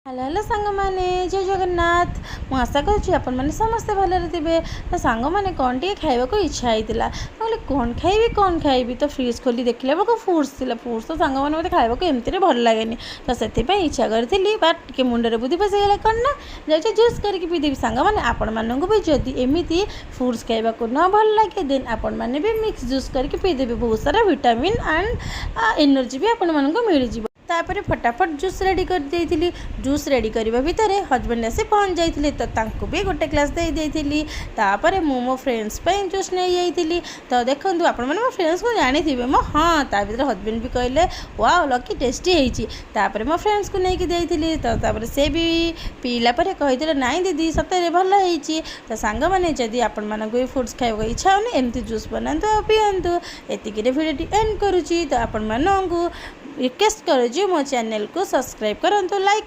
Hello hello सांग मैंने जय जगन्नाथ। मु आशा कर समस्ते भलरे थे। तो सांग मैंने कौन टे खाइबा को इच्छा होता बोले कौन खाइबी तो फ्रिज खोली देखला बेलू फ्रुट्स थी। फ्रुट्स तो सांग मैंने मत खाइबा को एमती भल लगे तो से इच्छा करी बट टे मुंडे बुद्धि पशिगला कौन ना जाइए जूस करके पीदेवी। सांग मैंने आपण मानक भी जदि एमती फ्रुट्स खाइबा को न भल लगे देन आपण मैंने भी मिक्स जूस करके पीदेवी। बहुत सारा विटामिन एंड एनर्जी भी आपण मानक मिल जाए। तापर फटाफट जूस रेडी कर देइथिली। जूस रेडी करबा भितर हजबैंड आसी पहुँच जाइथिले तो तांको भी गोटे ग्लास दे देइथिली। तापर मु मो फ्रेंड्स पे जूस नहीं जाइथिली। तो देखंतु आपण माने मो फ्रेंड्स को जानिथिबे मो हाँ ता भितर हजबैंड भी कहले वाओ लकी टेस्टी हेची। तापर मो फ्रेंड्स को नहीं देइथिली तो तापर से भी पीला पर कहिथिले नाई दीदी सतरे भल हेची। तो सांग माने जदि आपण मानक भी फूड्स खाइबा इच्छा होनी एमती जूस बनातु आ पियंतु। एतिकी वीडियो एंड करूची। तो आपण मानक रिक्वेस्ट करूँ मो चैनल को सब्सक्राइब करंतु लाइक